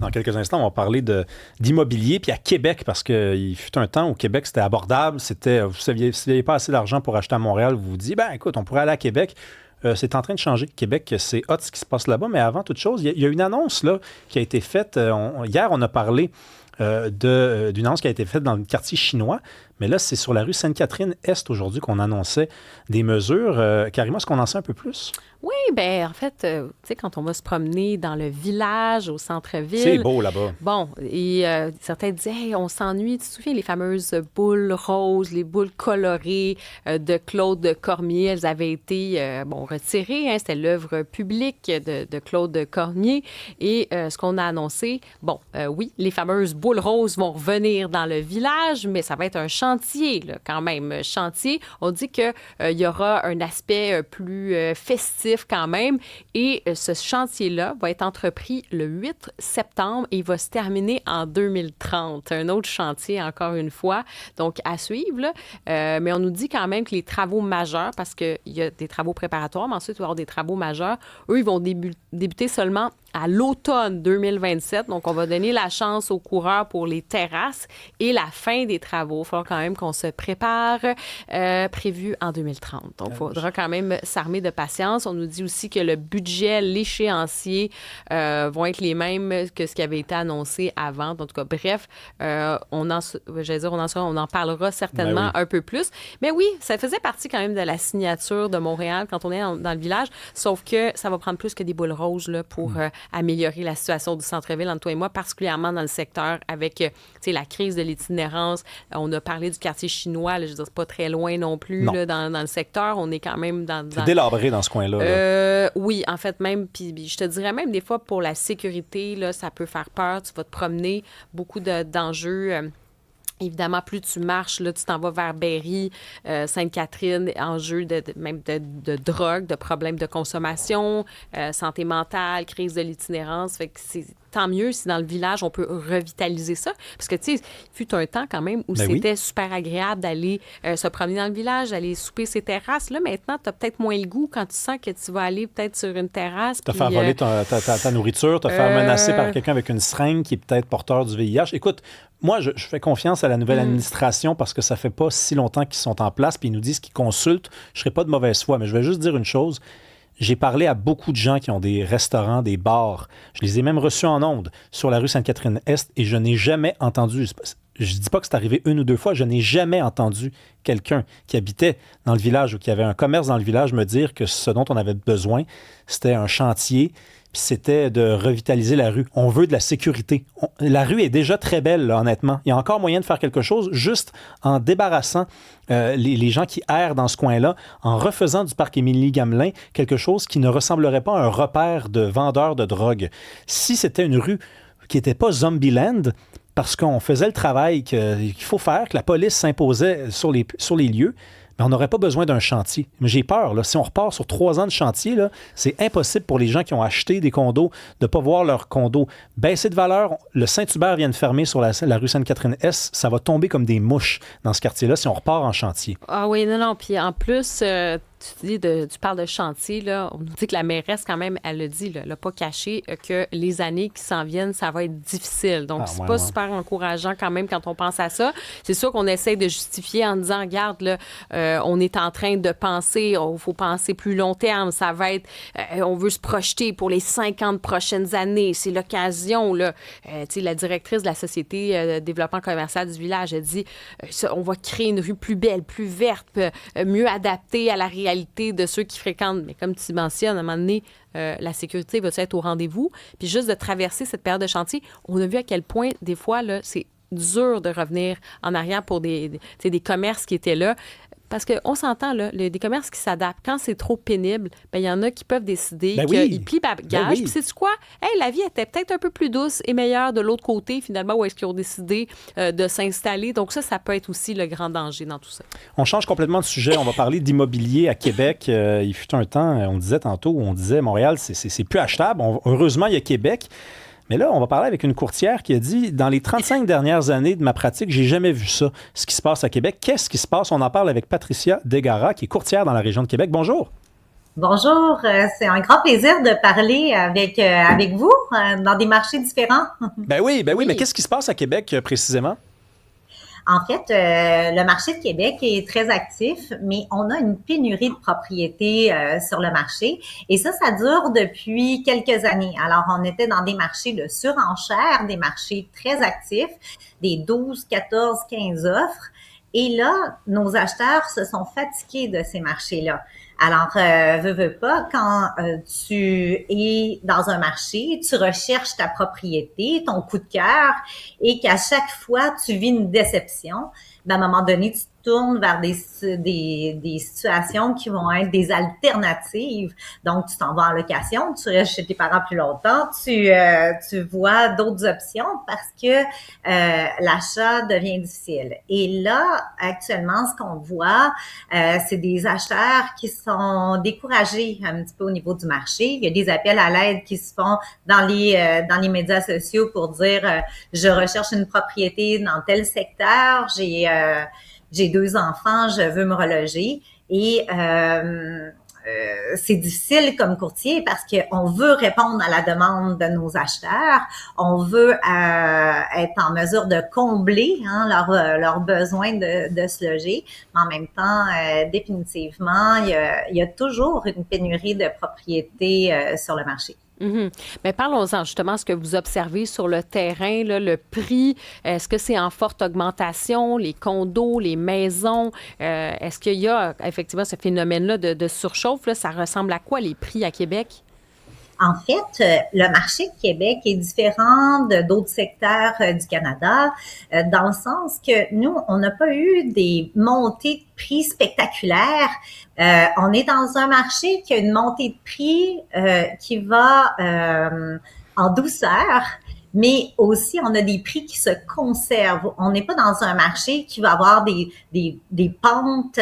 Dans quelques instants, on va parler d'immobilier, puis à Québec, parce qu'il fut un temps où Québec, c'était abordable. Vous saviez, si vous n'aviez pas assez d'argent pour acheter à Montréal, vous vous dites, écoute, on pourrait aller à Québec. C'est en train de changer. Québec, c'est hot ce qui se passe là-bas, mais avant toute chose, il y a une annonce là, qui a été faite. Hier, on a parlé d'une annonce qui a été faite dans le quartier chinois, mais là, c'est sur la rue Sainte-Catherine-Est aujourd'hui qu'on annonçait des mesures. Karima, est-ce qu'on en sait un peu plus? Oui, bien, en fait, tu sais, quand on va se promener dans le village, au centre-ville... C'est beau là-bas. Bon, et certains disaient, hey, on s'ennuie. Tu te souviens, les fameuses boules roses, les boules colorées de Claude Cormier, elles avaient été, retirées. Hein, c'était l'œuvre publique de Claude Cormier. Et ce qu'on a annoncé, oui, les fameuses boules roses vont revenir dans le village, mais ça va être un chantier, là, quand même. Chantier, on dit qu'il y aura un aspect plus festif quand même. Et ce chantier-là va être entrepris le 8 septembre et il va se terminer en 2030. Un autre chantier, encore une fois. Donc, à suivre. Là. Mais on nous dit quand même que les travaux majeurs, parce qu'il y a des travaux préparatoires, mais ensuite, il va y avoir des travaux majeurs, eux, ils vont débuter seulement à l'automne 2027. Donc, on va donner la chance aux coureurs pour les terrasses et la fin des travaux. Il faudra quand même qu'on se prépare, prévu en 2030. Donc, il faudra quand même s'armer de patience. On nous dit aussi que le budget, l'échéancier vont être les mêmes que ce qui avait été annoncé avant. En tout cas, bref, on en parlera certainement un peu plus. Mais oui, ça faisait partie quand même de la signature de Montréal quand on est dans le village, sauf que ça va prendre plus que des boules rouges là, pour améliorer la situation du centre-ville entre toi et moi, particulièrement dans le secteur avec la crise de l'itinérance. On a parlé du quartier chinois, là, je veux dire, c'est pas très loin non plus là, dans le secteur. On est quand même C'est délabré dans ce coin-là. Oui, en fait, même, puis je te dirais même des fois pour la sécurité, là, ça peut faire peur. Tu vas te promener, beaucoup d'enjeux. Évidemment, plus tu marches, là, tu t'en vas vers Berry, Sainte-Catherine, enjeux de drogue, de problèmes de consommation, santé mentale, crise de l'itinérance. Fait que c'est tant mieux si dans le village, on peut revitaliser ça. Parce que, tu sais, il fut un temps quand même où c'était super agréable d'aller se promener dans le village, d'aller souper ses terrasses. Là, maintenant, tu as peut-être moins le goût quand tu sens que tu vas aller peut-être sur une terrasse. Te faire voler ta nourriture, te faire menacer par quelqu'un avec une seringue qui est peut-être porteur du VIH. Écoute, moi, je fais confiance à la nouvelle administration parce que ça fait pas si longtemps qu'ils sont en place puis ils nous disent qu'ils consultent. Je serai pas de mauvaise foi, mais je vais juste dire une chose. J'ai parlé à beaucoup de gens qui ont des restaurants, des bars. Je les ai même reçus en ondes sur la rue Sainte-Catherine-Est et je n'ai jamais entendu, je dis pas que c'est arrivé une ou deux fois, je n'ai jamais entendu quelqu'un qui habitait dans le village ou qui avait un commerce dans le village me dire que ce dont on avait besoin, c'était un chantier, puis c'était de revitaliser la rue. On veut de la sécurité. La rue est déjà très belle, là, honnêtement. Il y a encore moyen de faire quelque chose juste en débarrassant les gens qui errent dans ce coin-là, en refaisant du parc Émilie-Gamelin quelque chose qui ne ressemblerait pas à un repère de vendeurs de drogue. Si c'était une rue qui n'était pas Zombieland, parce qu'on faisait le travail qu'il faut faire, que la police s'imposait sur les lieux, mais on n'aurait pas besoin d'un chantier. Mais j'ai peur, là, si on repart sur 3 ans de chantier, là, c'est impossible pour les gens qui ont acheté des condos de ne pas voir leur condo baisser de valeur. Le Saint-Hubert vient de fermer sur la rue Sainte-Catherine-Est. Ça va tomber comme des mouches dans ce quartier-là si on repart en chantier. Ah oui, non. Puis en plus... tu parles de chantier, là. On nous dit que la mairesse, quand même, elle le dit, là, elle n'a pas caché que les années qui s'en viennent, ça va être difficile. Donc, c'est pas super encourageant quand même quand on pense à ça. C'est sûr qu'on essaie de justifier en disant, regarde, là, on est en train de penser, il faut penser plus long terme, ça va être, on veut se projeter pour les 50 prochaines années. C'est l'occasion, là. Tu sais, la directrice de la Société de développement commercial du village, elle dit, on va créer une rue plus belle, plus verte, mieux adaptée à la réalité de ceux qui fréquentent. Mais comme tu mentionnes, à un moment donné, la sécurité va être au rendez-vous. Puis juste de traverser cette période de chantier, on a vu à quel point, des fois, là, c'est dur de revenir en arrière pour des commerces qui étaient là. Parce qu'on s'entend, là, des commerces qui s'adaptent. Quand c'est trop pénible, il y en a qui peuvent décider qu'ils plient bagage. Puis sais-tu quoi? Hey, la vie était peut-être un peu plus douce et meilleure de l'autre côté, finalement, où est-ce qu'ils ont décidé de s'installer. Donc ça peut être aussi le grand danger dans tout ça. On change complètement de sujet. On va parler d'immobilier à Québec. Il fut un temps, on disait tantôt, on disait Montréal, c'est plus achetable. Heureusement, il y a Québec. Mais là, on va parler avec une courtière qui a dit, dans les 35 dernières années de ma pratique, j'ai jamais vu ça, ce qui se passe à Québec. Qu'est-ce qui se passe? On en parle avec Patricia Degara, qui est courtière dans la région de Québec. Bonjour. Bonjour, c'est un grand plaisir de parler avec vous dans des marchés différents. Ben oui, mais Oui. qu'est-ce qui se passe à Québec précisément? En fait, le marché de Québec est très actif, mais on a une pénurie de propriétés sur le marché et ça dure depuis quelques années. Alors, on était dans des marchés de surenchère, des marchés très actifs, des 12, 14, 15 offres. Et là, nos acheteurs se sont fatigués de ces marchés-là. Alors, veux pas, quand tu es dans un marché, tu recherches ta propriété, ton coup de cœur, et qu'à chaque fois, tu vis une déception, ben, à un moment donné, tu te tournes vers des situations qui vont être des alternatives. Donc, tu t'en vas en location, tu restes chez tes parents plus longtemps, tu vois d'autres options parce que l'achat devient difficile. Et là, actuellement, ce qu'on voit, c'est des acheteurs qui sont découragés un petit peu au niveau du marché. Il y a des appels à l'aide qui se font dans les médias sociaux pour dire je recherche une propriété dans tel secteur, j'ai 2 enfants, je veux me reloger. Et c'est difficile comme courtier parce qu'on veut répondre à la demande de nos acheteurs, on veut être en mesure de combler leurs besoins de se loger, mais en même temps, définitivement, il y a toujours une pénurie de propriétés sur le marché. Mhm. Mais parlons-en justement, ce que vous observez sur le terrain, là, le prix, est-ce que c'est en forte augmentation, les condos, les maisons, est-ce qu'il y a effectivement ce phénomène-là de surchauffe, là, ça ressemble à quoi les prix à Québec? En fait, le marché de Québec est différent de d'autres secteurs du Canada, dans le sens que nous, on n'a pas eu des montées de prix spectaculaires. On est dans un marché qui a une montée de prix qui va en douceur, mais aussi on a des prix qui se conservent. On n'est pas dans un marché qui va avoir des pentes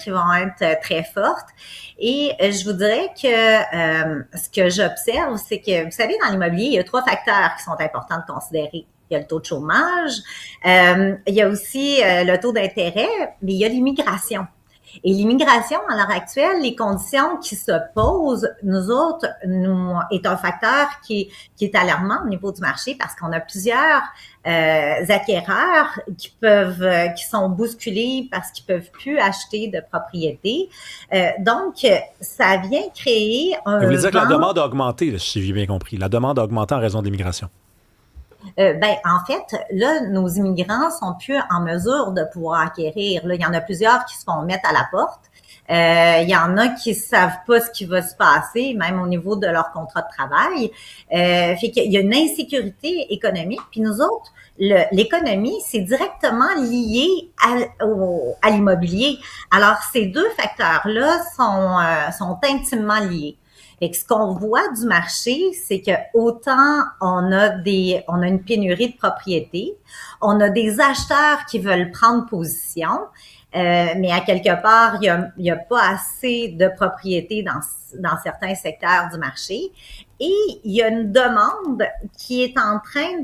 qui vont être très fortes. Et je vous dirais que ce que j'observe, c'est que, vous savez, dans l'immobilier, il y a 3 facteurs qui sont importants de considérer. Il y a le taux de chômage, il y a aussi le taux d'intérêt, mais il y a l'immigration. Et l'immigration, à l'heure actuelle, les conditions qui se posent, nous autres, est un facteur qui est alarmant au niveau du marché parce qu'on a plusieurs acquéreurs qui sont bousculés parce qu'ils peuvent plus acheter de propriété. Donc, ça vient créer Vous voulez un dire que la vent. demande a augmenté, là, si j'ai bien compris. La demande a augmenté en raison de l'immigration. Ben, en fait, là, nos immigrants sont plus en mesure de pouvoir acquérir. Là, il y en a plusieurs qui se font mettre à la porte. Il y en a qui savent pas ce qui va se passer, même au niveau de leur contrat de travail. Fait qu'il y a une insécurité économique. Puis nous autres, l'économie, c'est directement lié à l'immobilier. Alors, ces 2 facteurs-là sont intimement liés. Fait que ce qu'on voit du marché, c'est que autant on a une pénurie de propriétés, on a des acheteurs qui veulent prendre position, mais à quelque part, il y a pas assez de propriétés dans certains secteurs du marché. Et il y a une demande qui est en train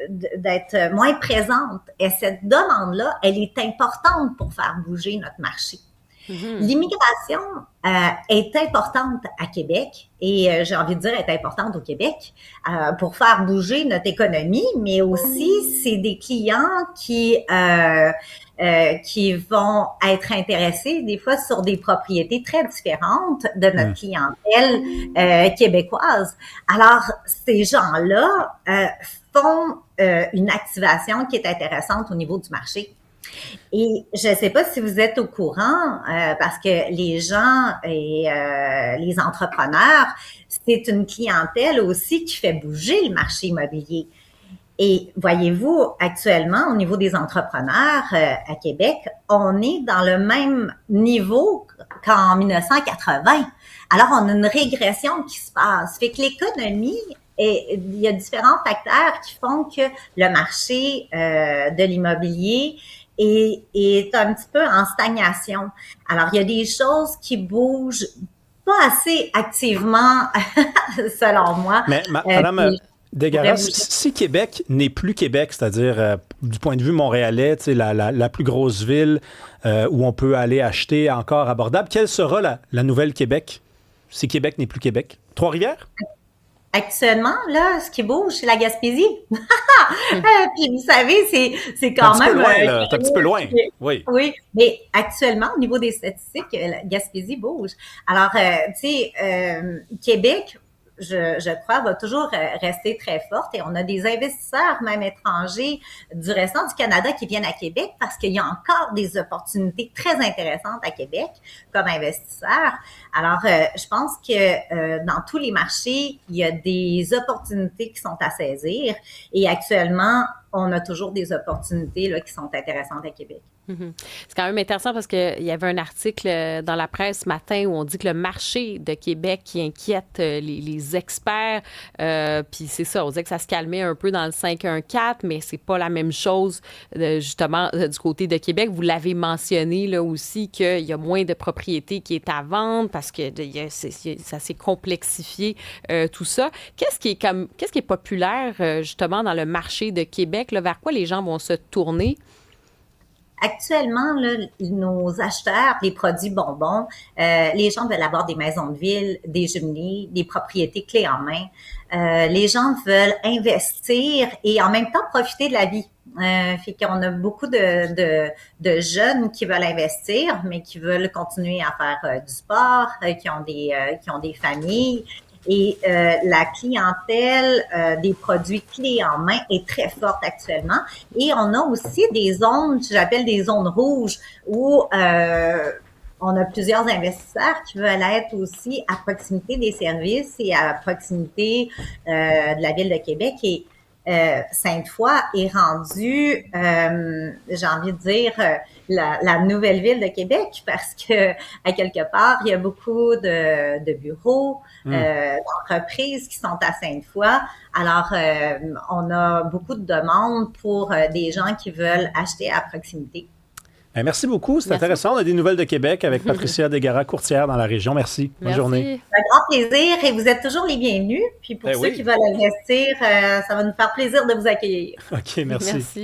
d'être moins présente. Et cette demande-là, elle est importante pour faire bouger notre marché. Mhm. L'immigration est importante à Québec et j'ai envie de dire est importante au Québec pour faire bouger notre économie, mais aussi c'est des clients qui vont être intéressés des fois sur des propriétés très différentes de notre Hmm. clientèle québécoise. Alors ces gens-là font une activation qui est intéressante au niveau du marché. Et je ne sais pas si vous êtes au courant, parce que les gens et les entrepreneurs, c'est une clientèle aussi qui fait bouger le marché immobilier. Et voyez-vous, actuellement, au niveau des entrepreneurs à Québec, on est dans le même niveau qu'en 1980. Alors, on a une régression qui se passe. Fait que l'économie, et il y a différents facteurs qui font que le marché de l'immobilier est un petit peu en stagnation. Alors, il y a des choses qui bougent pas assez activement, selon moi. Mais, Euh, madame, puis- Desgaras, si Québec n'est plus Québec, c'est-à-dire du point de vue montréalais, la plus grosse ville où on peut aller acheter encore abordable, quelle sera la nouvelle Québec si Québec n'est plus Québec? Trois-Rivières? Actuellement, là, ce qui bouge, c'est la Gaspésie. Puis vous savez, c'est quand même... C'est un petit peu loin, oui. Oui, mais actuellement, au niveau des statistiques, la Gaspésie bouge. Alors, tu sais, Québec, je crois, va toujours rester très forte et on a des investisseurs, même étrangers, du restant du Canada qui viennent à Québec parce qu'il y a encore des opportunités très intéressantes à Québec comme investisseurs. Alors, je pense que dans tous les marchés, il y a des opportunités qui sont à saisir et actuellement, on a toujours des opportunités là, qui sont intéressantes à Québec. Mm-hmm. C'est quand même intéressant parce qu'il y avait un article dans la presse ce matin où on dit que le marché de Québec qui inquiète les experts, puis c'est ça, on disait que ça se calmait un peu dans le 514, mais c'est pas la même chose justement du côté de Québec. Vous l'avez mentionné là aussi qu'il y a moins de propriétés qui est à vendre parce que ça s'est complexifié tout ça. Qu'est-ce qui est populaire justement dans le marché de Québec, là, vers quoi les gens vont se tourner? Actuellement, là, nos acheteurs, les produits bonbons, les gens veulent avoir des maisons de ville, des jumelés, des propriétés clés en main. Les gens veulent investir et en même temps profiter de la vie. Fait qu'on a beaucoup de jeunes qui veulent investir, mais qui veulent continuer à faire du sport, qui ont des familles. Et la clientèle des produits clés en main est très forte actuellement. Et on a aussi des zones, j'appelle des zones rouges, où on a plusieurs investisseurs qui veulent être aussi à proximité des services et à proximité de la Ville de Québec. Et Sainte-Foy est rendue, j'ai envie de dire, la nouvelle ville de Québec parce que, à quelque part, il y a beaucoup de bureaux, d'entreprises qui sont à Sainte-Foy. Alors, on a beaucoup de demandes pour des gens qui veulent acheter à proximité. Merci beaucoup. C'est intéressant. On a des nouvelles de Québec avec Patricia Desgaras, courtière dans la région. Merci. Bonne journée. Un grand plaisir et vous êtes toujours les bienvenus. Puis pour ceux qui veulent investir, ça va nous faire plaisir de vous accueillir. OK, merci.